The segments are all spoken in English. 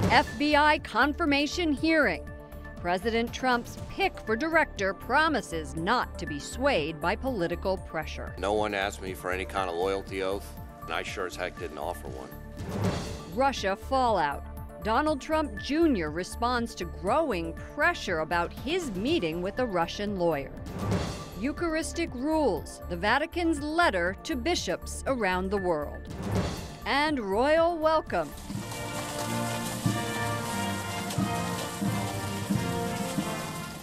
FBI confirmation hearing. President Trump's pick for director promises not to be swayed by political pressure. No one asked me for any kind of loyalty oath, and I sure as heck didn't offer one. Russia fallout. Donald Trump Jr. responds to growing pressure about his meeting with a Russian lawyer. Eucharistic rules, the Vatican's letter to bishops around the world. And royal welcome.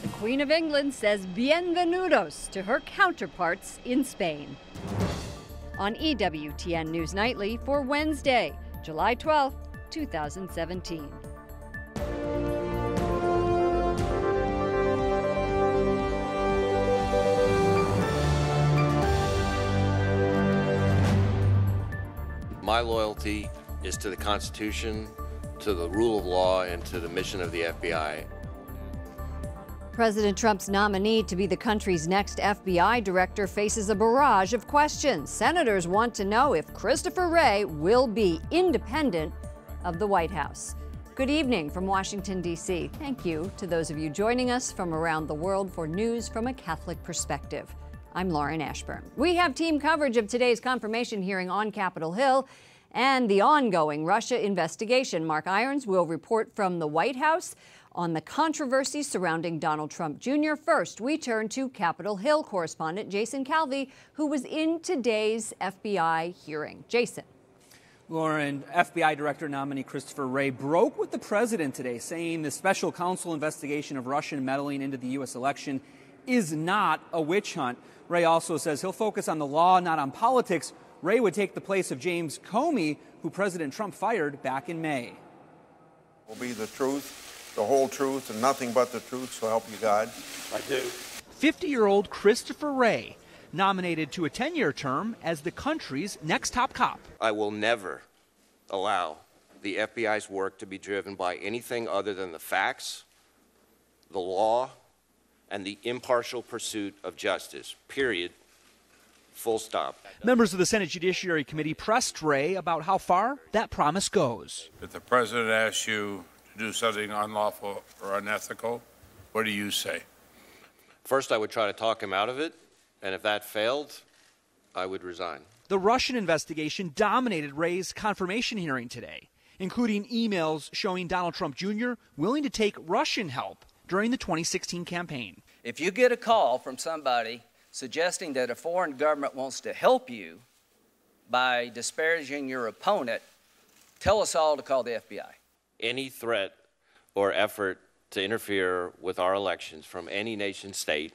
The Queen of England says bienvenidos to her counterparts in Spain. On EWTN News Nightly for Wednesday, July 12th, 2017. My loyalty is to the Constitution, to the rule of law, and to the mission of the FBI. President Trump's nominee to be the country's next FBI director faces a barrage of questions. Senators want to know if Christopher Wray will be independent of the White House. Good evening from Washington, D.C. Thank you to those of you joining us from around the world for news from a Catholic perspective. I'm Lauren Ashburn. We have team coverage of today's confirmation hearing on Capitol Hill and the ongoing Russia investigation. Mark Irons will report from the White House on the controversy surrounding Donald Trump Jr. First, we turn to Capitol Hill correspondent Jason Calvi, who was in today's FBI hearing. Jason. Lauren, FBI Director Nominee Christopher Wray broke with the president today, saying the special counsel investigation of Russian meddling into the U.S. election is not a witch hunt. Wray also says he'll focus on the law, not on politics. Wray would take the place of James Comey, who President Trump fired back in May. Will be the truth, the whole truth, and nothing but the truth, so help you God. I do. 50-year-old Christopher Wray, nominated to a 10-year term as the country's next top cop. I will never allow the FBI's work to be driven by anything other than the facts, the law, and the impartial pursuit of justice, period, full stop. Members of the Senate Judiciary Committee pressed Wray about how far that promise goes. If the president asks you to do something unlawful or unethical, what do you say? First, I would try to talk him out of it, and if that failed, I would resign. The Russian investigation dominated Wray's confirmation hearing today, including emails showing Donald Trump Jr. willing to take Russian help during the 2016 campaign. If you get a call from somebody suggesting that a foreign government wants to help you by disparaging your opponent, tell us all to call the FBI. Any threat or effort to interfere with our elections from any nation state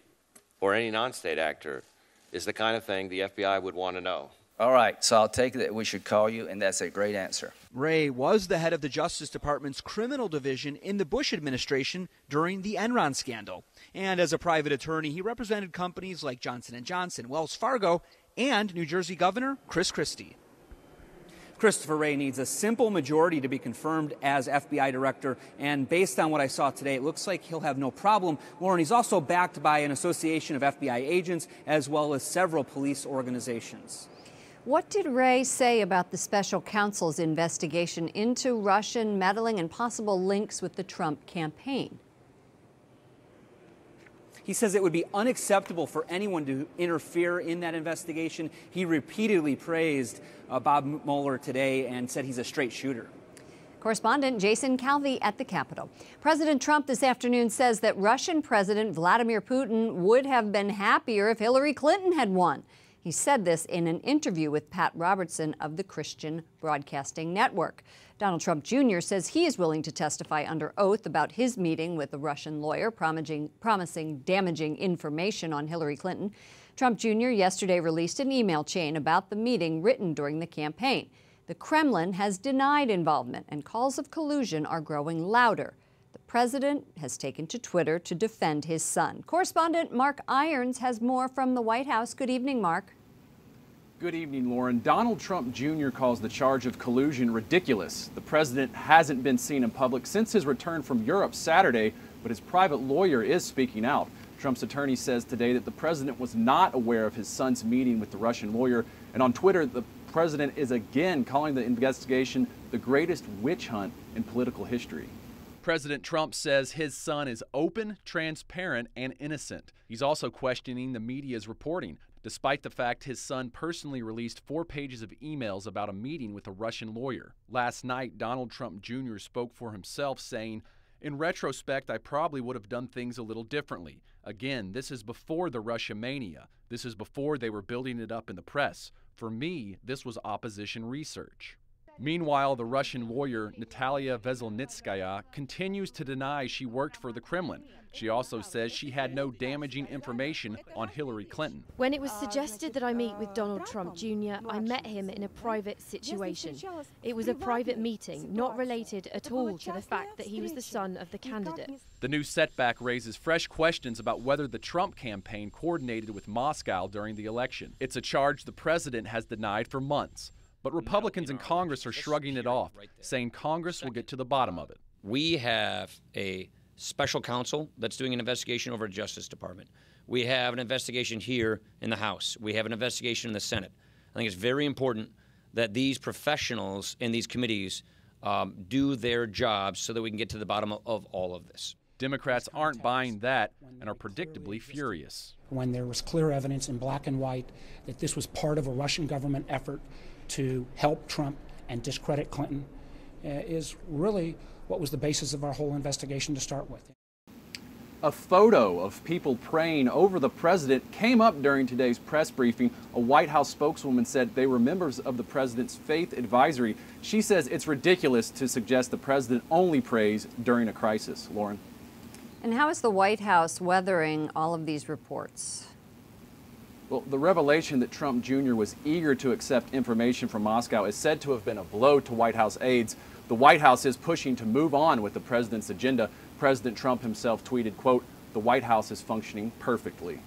or any non-state actor is the kind of thing the FBI would want to know. All right, so I'll take it that we should call you, and that's a great answer. Wray was the head of the Justice Department's criminal division in the Bush administration during the Enron scandal. And as a private attorney, he represented companies like Johnson & Johnson, Wells Fargo, and New Jersey Governor Chris Christie. Christopher Wray needs a simple majority to be confirmed as FBI director, and based on what I saw today, it looks like he'll have no problem. Lauren, he's also backed by an association of FBI agents as well as several police organizations. What did Wray say about the special counsel's investigation into Russian meddling and possible links with the Trump campaign? He says it would be unacceptable for anyone to interfere in that investigation. He repeatedly praised Bob Mueller today and said he's a straight shooter. Correspondent Jason Calvi at the Capitol. President Trump this afternoon says that Russian President Vladimir Putin would have been happier if Hillary Clinton had won. He said this in an interview with Pat Robertson of the Christian Broadcasting Network. Donald Trump Jr. says he is willing to testify under oath about his meeting with a Russian lawyer promising damaging information on Hillary Clinton. Trump Jr. yesterday released an email chain about the meeting written during the campaign. The Kremlin has denied involvement, and calls of collusion are growing louder. The president has taken to Twitter to defend his son. Correspondent Mark Irons has more from the White House. Good evening, Mark. Good evening, Lauren. Donald Trump Jr. calls the charge of collusion ridiculous. The president hasn't been seen in public since his return from Europe Saturday, but his private lawyer is speaking out. Trump's attorney says today that the president was not aware of his son's meeting with the Russian lawyer, and on Twitter, the president is again calling the investigation the greatest witch hunt in political history. President Trump says his son is open, transparent, and innocent. He's also questioning the media's reporting, despite the fact his son personally released 4 pages of emails about a meeting with a Russian lawyer. Last night, Donald Trump Jr. spoke for himself, saying, "In retrospect, I probably would have done things a little differently. Again, this is before the Russia mania. This is before they were building it up in the press. For me, this was opposition research." Meanwhile, the Russian lawyer Natalia Veselnitskaya continues to deny she worked for the Kremlin. She also says she had no damaging information on Hillary Clinton. When it was suggested that I meet with Donald Trump Jr., I met him in a private situation. It was a private meeting, not related at all to the fact that he was the son of the candidate. The new setback raises fresh questions about whether the Trump campaign coordinated with Moscow during the election. It's a charge the president has denied for months. But Republicans in Congress are shrugging it off, saying Congress will get to the bottom of it. We have a special counsel that's doing an investigation over the Justice Department. We have an investigation here in the House. We have an investigation in the Senate. I think it's very important that these professionals in these committees do their jobs so that we can get to the bottom of all of this. Democrats aren't buying that and are predictably furious. When there was clear evidence in black and white that this was part of a Russian government effort to help Trump and discredit Clinton is really what was the basis of our whole investigation to start with. A photo of people praying over the president came up during today's press briefing. A White House spokeswoman said they were members of the president's faith advisory. She says it's ridiculous to suggest the president only prays during a crisis. Lauren. And how is the White House weathering all of these reports? Well, the revelation that Trump Jr. was eager to accept information from Moscow is said to have been a blow to White House aides. The White House is pushing to move on with the president's agenda. President Trump himself tweeted, quote, "The White House is functioning perfectly."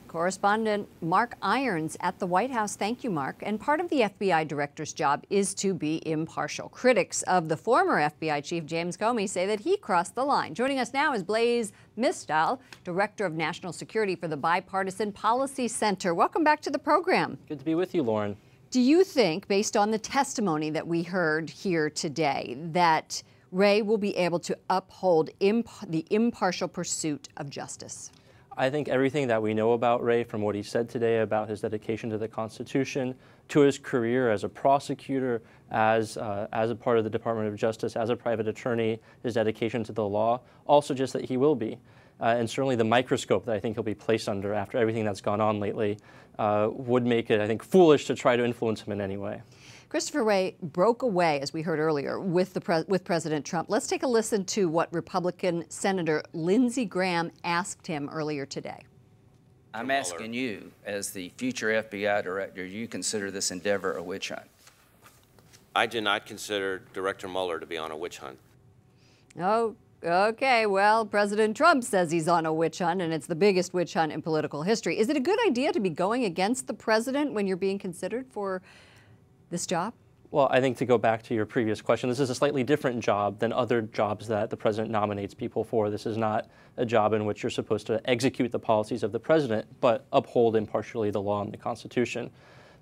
Correspondent Mark Irons at the White House. Thank you, Mark. And part of the FBI director's job is to be impartial. Critics of the former FBI chief, James Comey, say that he crossed the line. Joining us now is Blaise Mistal, Director of National Security for the Bipartisan Policy Center. Welcome back to the program. Good to be with you, Lauren. Do you think, based on the testimony that we heard here today, that Wray will be able to uphold the impartial pursuit of justice? I think everything that we know about Wray, from what he said today about his dedication to the Constitution, to his career as a prosecutor, as a part of the Department of Justice, as a private attorney, his dedication to the law, all suggest that he will be. And certainly the microscope that I think he'll be placed under after everything that's gone on lately would make it, I think, foolish to try to influence him in any way. Christopher Wray broke away, as we heard earlier, with President Trump. Let's take a listen to what Republican Senator Lindsey Graham asked him earlier today. I'm asking you, as the future FBI director, do you consider this endeavor a witch hunt? I do not consider Director Mueller to be on a witch hunt. Oh, okay. Well, President Trump says he's on a witch hunt, and it's the biggest witch hunt in political history. Is it a good idea to be going against the president when you're being considered for this job? Well, I think to go back to your previous question, this is a slightly different job than other jobs that the president nominates people for. This is not a job in which you're supposed to execute the policies of the president, but uphold impartially the law and the Constitution.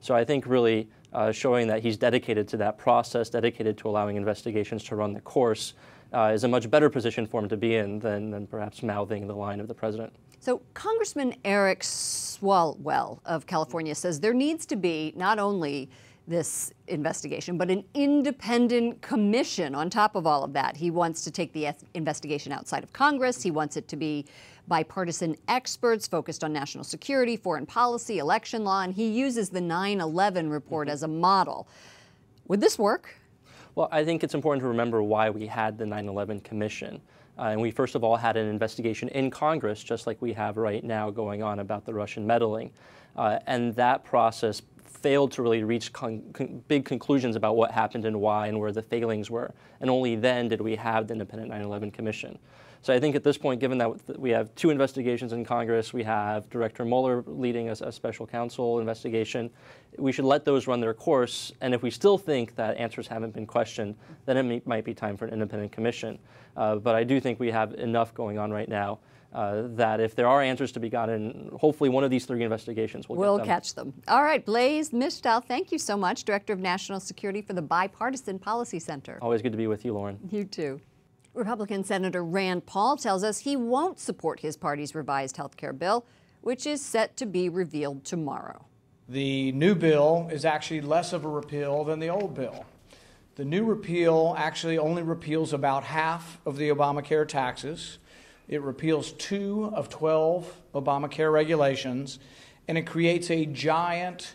So I think really showing that he's dedicated to that process, dedicated to allowing investigations to run the course, is a much better position for him to be in than perhaps mouthing the line of the president. So Congressman Eric Swalwell of California says there needs to be not only this investigation, but an independent commission on top of all of that. He wants to take the investigation outside of Congress. He wants it to be bipartisan experts focused on national security, foreign policy, election law, and he uses the 9/11 report as a model. Would this work? Well, I think it's important to remember why we had the 9/11 Commission. And we first of all had an investigation in Congress, just like we have right now going on about the Russian meddling. And that process failed to really reach big conclusions about what happened and why and where the failings were. And only then did we have the independent 9/11 Commission. So I think at this point, given that we have 2 investigations in Congress, we have Director Mueller leading a special counsel investigation, we should let those run their course. And if we still think that answers haven't been questioned, then it might be time for an independent commission. But I do think we have enough going on right now that if there are answers to be gotten, hopefully one of these 3 investigations will We'll get them. catch them. All right, Blaise Mishtal, thank you so much, Director of National Security for the Bipartisan Policy Center. Always good to be with you, Lauren. You too. Republican Senator Rand Paul tells us he won't support his party's revised health care bill, which is set to be revealed tomorrow. The new bill is actually less of a repeal than the old bill. The new repeal actually only repeals about half of the Obamacare taxes. It repeals 2 of 12 Obamacare regulations, and it creates a giant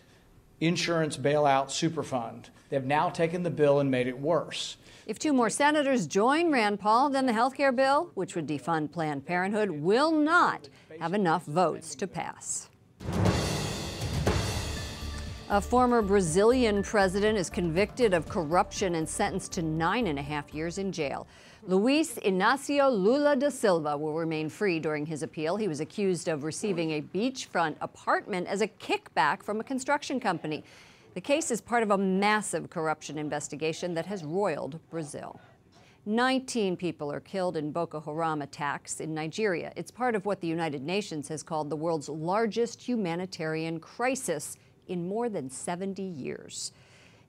insurance bailout superfund. They've now taken the bill and made it worse. If 2 more senators join Rand Paul, then the health care bill, which would defund Planned Parenthood, will not have enough votes to pass. A former Brazilian president is convicted of corruption and sentenced to 9.5 years in jail. Luiz Inácio Lula da Silva will remain free during his appeal. He was accused of receiving a beachfront apartment as a kickback from a construction company. The case is part of a massive corruption investigation that has roiled Brazil. 19 people are killed in Boko Haram attacks in Nigeria. It's part of what the United Nations has called the world's largest humanitarian crisis in more than 70 years.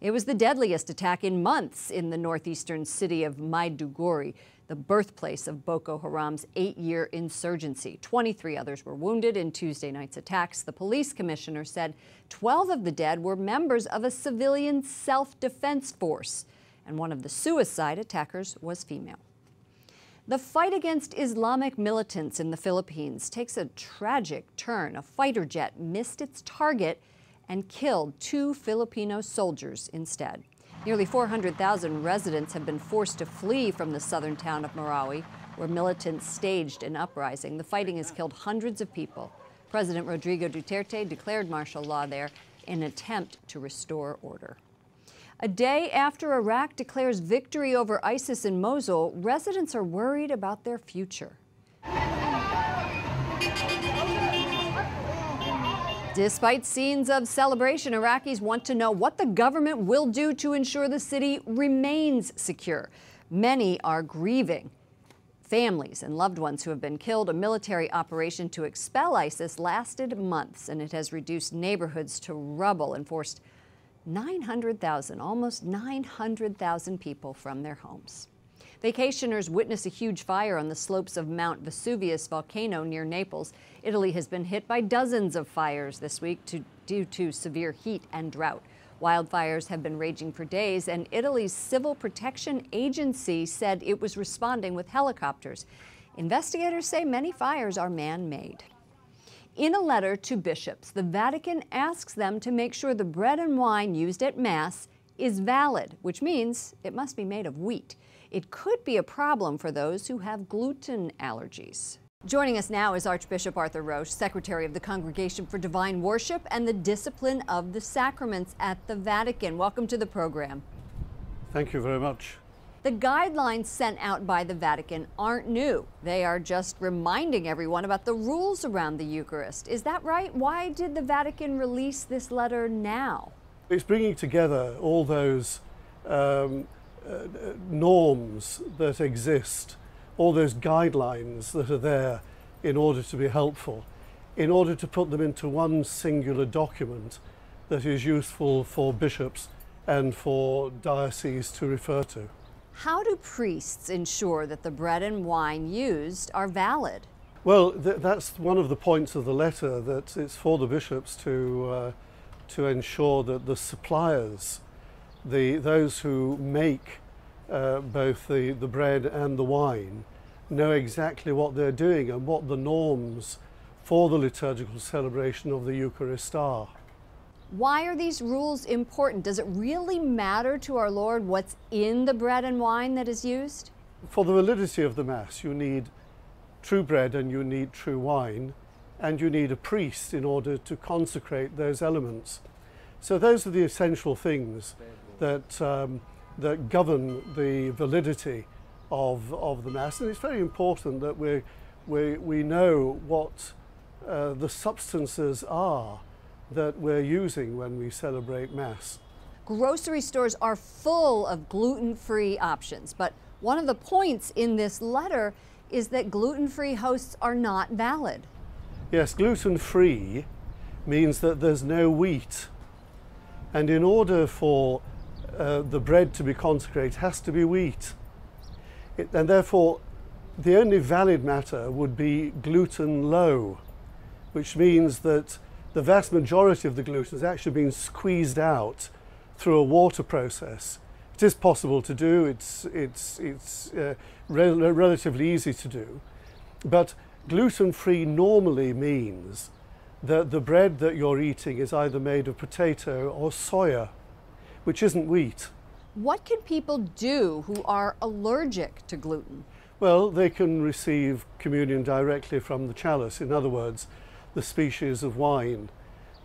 It was the deadliest attack in months in the northeastern city of Maiduguri, the birthplace of Boko Haram's 8-year insurgency. 23 others were wounded in Tuesday night's attacks. The police commissioner said 12 of the dead were members of a civilian self-defense force, and one of the suicide attackers was female. The fight against Islamic militants in the Philippines takes a tragic turn. A fighter jet missed its target and killed 2 Filipino soldiers instead. Nearly 400,000 residents have been forced to flee from the southern town of Marawi, where militants staged an uprising. The fighting has killed hundreds of people. President Rodrigo Duterte declared martial law there in an attempt to restore order. A day after Iraq declares victory over ISIS in Mosul, residents are worried about their future. Despite scenes of celebration, Iraqis want to know what the government will do to ensure the city remains secure. Many are grieving families and loved ones who have been killed. A military operation to expel ISIS lasted months, and it has reduced neighborhoods to rubble and forced 900,000, almost 900,000 people from their homes. Vacationers witness a huge fire on the slopes of Mount Vesuvius volcano near Naples. Italy has been hit by dozens of fires this week due to severe heat and drought. Wildfires have been raging for days, and Italy's Civil Protection Agency said it was responding with helicopters. Investigators say many fires are man-made. In a letter to bishops, the Vatican asks them to make sure the bread and wine used at Mass is valid, which means it must be made of wheat. It could be a problem for those who have gluten allergies. Joining us now is Archbishop Arthur Roche, Secretary of the Congregation for Divine Worship and the Discipline of the Sacraments at the Vatican. Welcome to the program. Thank you very much. The guidelines sent out by the Vatican aren't new. They are just reminding everyone about the rules around the Eucharist. Is that right? Why did the Vatican release this letter now? It's bringing together all those norms that exist, all those guidelines that are there in order to be helpful, in order to put them into one singular document that is useful for bishops and for dioceses to refer to. How do priests ensure that the bread and wine used are valid? Well, that's one of the points of the letter, that it's for the bishops to ensure that the suppliers, those who make both the bread and the wine, know exactly what they're doing and what the norms for the liturgical celebration of the Eucharist are. Why are these rules important? Does it really matter to our Lord what's in the bread and wine that is used? For the validity of the Mass, you need true bread and you need true wine, and you need a priest in order to consecrate those elements. So those are the essential things that that govern the validity of the Mass, and it's very important that we know what the substances are that we're using when we celebrate Mass. Grocery stores are full of gluten-free options, but one of the points in this letter is that gluten-free hosts are not valid. Yes, gluten-free means that there's no wheat. And in order for the bread to be consecrated, it has to be wheat. And therefore, the only valid matter would be gluten low, which means that the vast majority of the gluten has actually been squeezed out through a water process. It is possible to do, it's relatively easy to do, but gluten-free normally means that the bread that you're eating is either made of potato or soya, which isn't wheat. What can people do who are allergic to gluten? Well, they can receive communion directly from the chalice, in other words, the species of wine,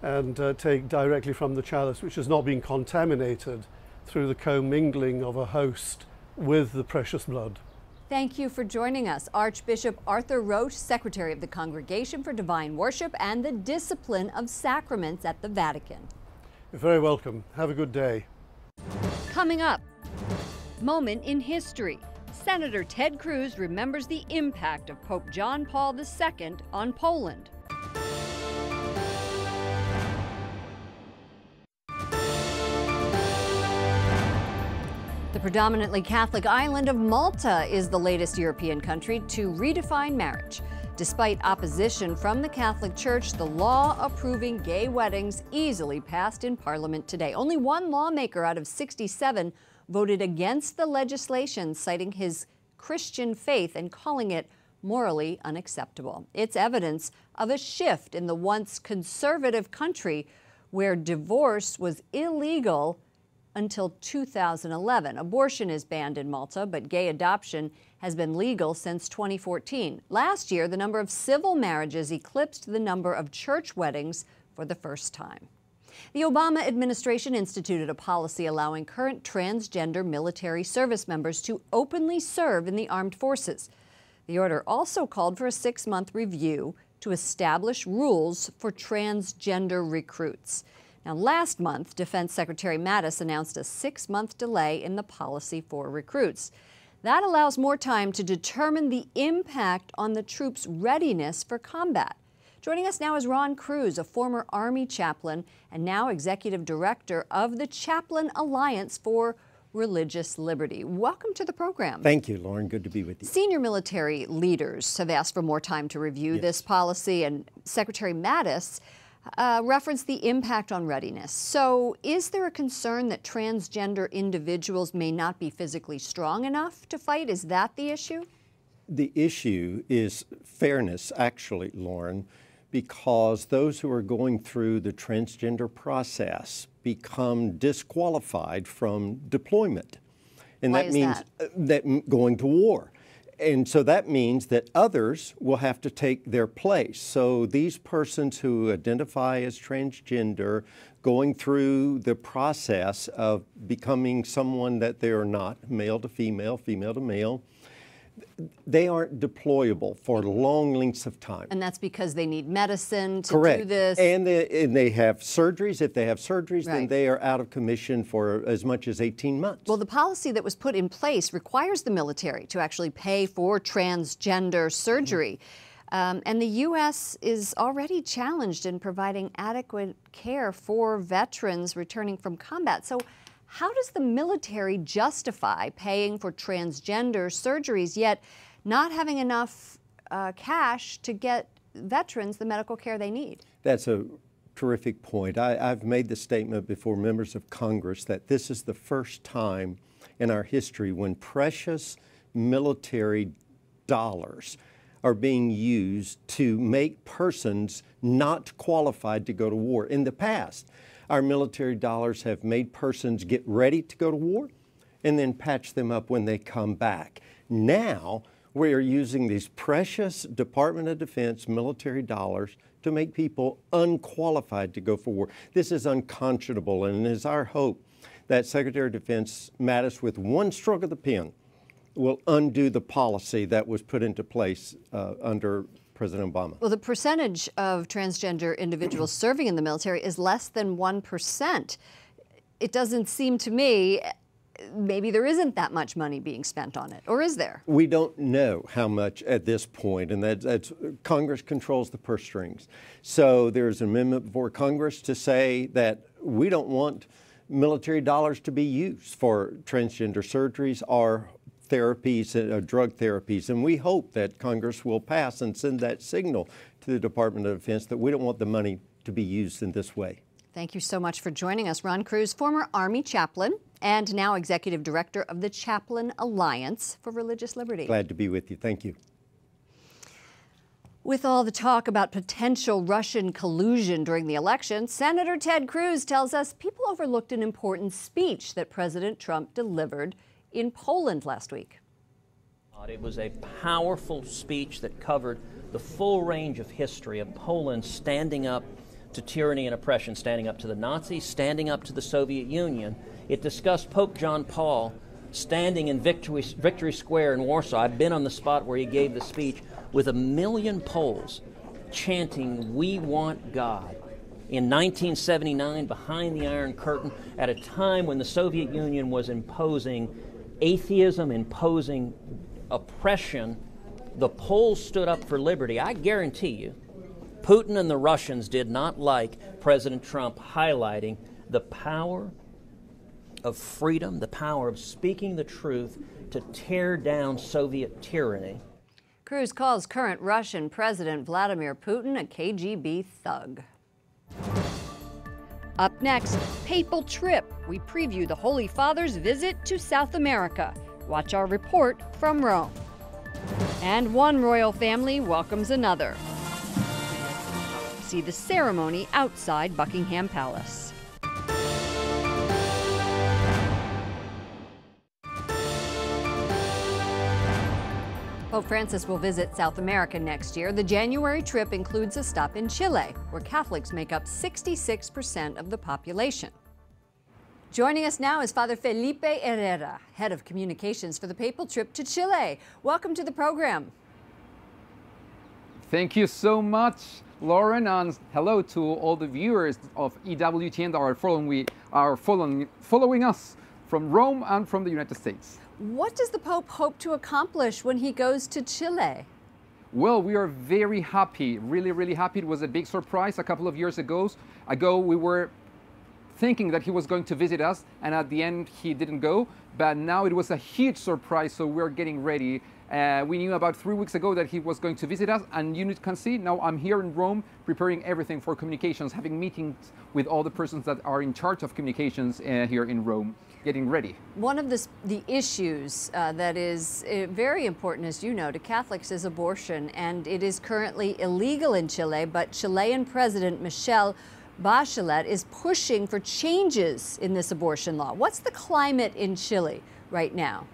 and take directly from the chalice, which has not been contaminated through the commingling of a host with the precious blood. Thank you for joining us, Archbishop Arthur Roche, Secretary of the Congregation for Divine Worship and the Discipline of Sacraments at the Vatican. You're very welcome. Have a good day. Coming up, moment in history. Senator Ted Cruz remembers the impact of Pope John Paul II on Poland. The predominantly Catholic island of Malta is the latest European country to redefine marriage. Despite opposition from the Catholic Church, the law approving gay weddings easily passed in Parliament today. Only one lawmaker out of 67 voted against the legislation, citing his Christian faith and calling it morally unacceptable. It's evidence of a shift in the once conservative country where divorce was illegal until 2011. Abortion is banned in Malta, but gay adoption has been legal since 2014. Last year, the number of civil marriages eclipsed the number of church weddings for the first time. The Obama administration instituted a policy allowing current transgender military service members to openly serve in the armed forces. The order also called for a 6-month review to establish rules for transgender recruits. Now, last month, Defense Secretary Mattis announced a 6-month delay in the policy for recruits. That allows more time to determine the impact on the troops' readiness for combat. Joining us now is Ron Cruz, a former Army chaplain and now Executive Director of the Chaplain Alliance for Religious Liberty. Welcome to the program. Thank you, Lauren. Good to be with you. Senior military leaders have asked for more time to review this policy, and Secretary Mattis referenced the impact on readiness. So is there a concern that transgender individuals may not be physically strong enough to fight? Is that the issue? The issue is fairness, actually, Lauren, because those who are going through the transgender process become disqualified from deployment. And Why that means that going to war. And so that means that others will have to take their place. So these persons who identify as transgender, going through the process of becoming someone that they are not, male to female, female to male, they aren't deployable for long lengths of time. And that's because they need medicine to Correct. do this? And they have surgeries. If they have surgeries, Right. then they are out of commission for as much as 18 months. Well, the policy that was put in place requires the military to actually pay for transgender surgery. And the U.S. is already challenged in providing adequate care for veterans returning from combat. So how does the military justify paying for transgender surgeries, yet not having enough cash to get veterans the medical care they need? That's a terrific point. I've made the statement before members of Congress that this is the first time in our history when precious military dollars are being used to make persons not qualified to go to war. In the past, our military dollars have made persons get ready to go to war and then patch them up when they come back. Now, we are using these precious Department of Defense military dollars to make people unqualified to go for war. This is unconscionable, and it is our hope that Secretary of Defense Mattis, with one stroke of the pen, will undo the policy that was put into place under President Obama. Well, the percentage of transgender individuals serving in the military is less than 1%. It doesn't seem to me maybe there isn't that much money being spent on it, or is there? We don't know how much at this point, and that's Congress controls the purse strings. So there's an amendment before Congress to say that we don't want military dollars to be used for transgender surgeries or therapies, drug therapies, and we hope that Congress will pass and send that signal to the Department of Defense that we don't want the money to be used in this way. Thank you so much for joining us, Ron Cruz, former Army chaplain and now Executive Director of the Chaplain Alliance for Religious Liberty. Glad to be with you. Thank you. With all the talk about potential Russian collusion during the election, Senator Ted Cruz tells us people overlooked an important speech that President Trump delivered in Poland last week. It was a powerful speech that covered the full range of history of Poland standing up to tyranny and oppression, standing up to the Nazis, standing up to the Soviet Union. It discussed Pope John Paul standing in Victory Square in Warsaw. I've been on the spot where he gave the speech with 1 million Poles chanting, "We want God." In 1979, behind the Iron Curtain, at a time when the Soviet Union was imposing atheism, imposing oppression, the Poles stood up for liberty. I guarantee you, Putin and the Russians did not like President Trump highlighting the power of freedom, the power of speaking the truth to tear down Soviet tyranny. Cruz calls current Russian President Vladimir Putin a KGB thug. Up next, Papal Trip. We preview the Holy Father's visit to South America. Watch our report from Rome. And one royal family welcomes another. See the ceremony outside Buckingham Palace. Pope Francis will visit South America next year. The January trip includes a stop in Chile, where Catholics make up 66% of the population. Joining us now is Father Felipe Herrera, head of communications for the papal trip to Chile. Welcome to the program. Thank you so much, Lauren, and hello to all the viewers of EWTN that are following us from Rome and from the United States. What does the Pope hope to accomplish when he goes to Chile? Well, we are very happy, really happy. It was a big surprise a couple of years ago. We were thinking that he was going to visit us, and at the end he didn't go. But now it was a huge surprise, so we're getting ready. We knew about 3 weeks ago that he was going to visit us, and you can see now I'm here in Rome preparing everything for communications, having meetings with all the persons that are in charge of communications here in Rome, getting ready. One of the issues that is very important, as you know, to Catholics is abortion, and it is currently illegal in Chile, but Chilean President Michelle Bachelet is pushing for changes in this abortion law. What's the climate in Chile right now?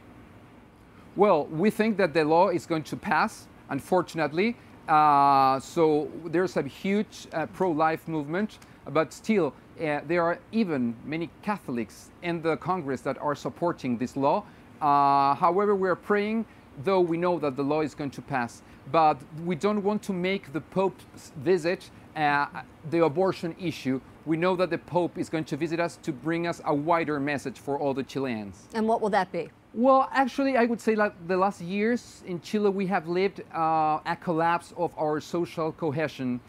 Well, we think that the law is going to pass, unfortunately. So there's a huge pro-life movement, but still there are even many Catholics in the Congress that are supporting this law. However, we are praying, though we know that the law is going to pass. But we don't want to make the Pope's visit the abortion issue. We know that the Pope is going to visit us to bring us a wider message for all the Chileans. And what will that be? Well, actually, I would say like the last years in Chile, we have lived a collapse of our social cohesion.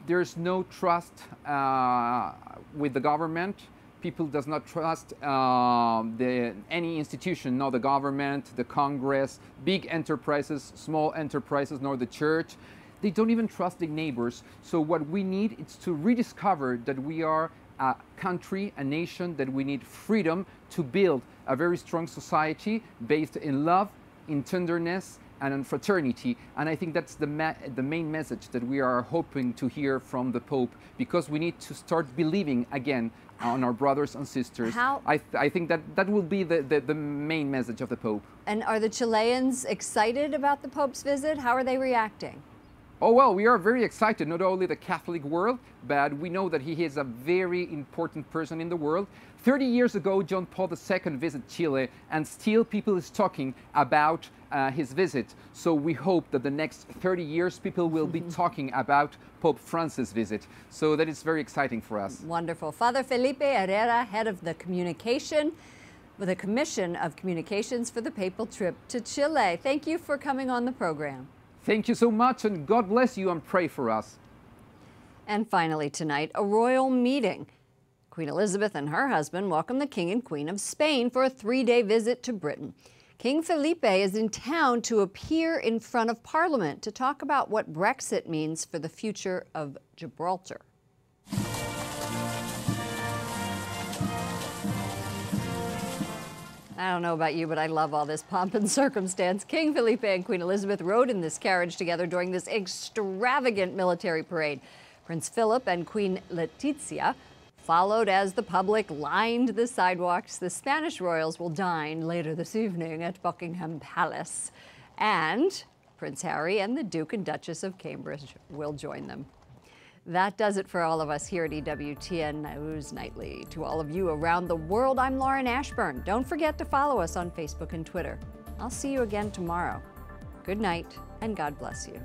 There's no trust with the government. People does not trust any institution, not the government, the Congress, big enterprises, small enterprises, nor the church. They don't even trust their neighbors. So what we need is to rediscover that we are a country, a nation, that we need freedom to build a very strong society based in love, in tenderness, and in fraternity. And I think that's the main message that we are hoping to hear from the Pope, because we need to start believing again on our brothers and sisters. I think that will be the main message of the Pope. And are the Chileans excited about the Pope's visit? How are they reacting? Oh, well, we are very excited, not only the Catholic world, but we know that he is a very important person in the world. 30 years ago, John Paul II visited Chile, and still people is talking about his visit. So we hope that the next 30 years, people will be talking about Pope Francis' visit. So that is very exciting for us. Wonderful. Father Felipe Herrera, head of the communication with a commission of communications for the papal trip to Chile. Thank you for coming on the program. Thank you so much, and God bless you and pray for us. And finally tonight, a royal meeting. Queen Elizabeth and her husband welcome the King and Queen of Spain for a 3-day visit to Britain. King Felipe is in town to appear in front of Parliament to talk about what Brexit means for the future of Gibraltar. I don't know about you, but I love all this pomp and circumstance. King Felipe and Queen Elizabeth rode in this carriage together during this extravagant military parade. Prince Philip and Queen Letizia followed as the public lined the sidewalks. The Spanish royals will dine later this evening at Buckingham Palace. And Prince Harry and the Duke and Duchess of Cambridge will join them. That does it for all of us here at EWTN News Nightly. To all of you around the world, I'm Lauren Ashburn. Don't forget to follow us on Facebook and Twitter. I'll see you again tomorrow. Good night, and God bless you.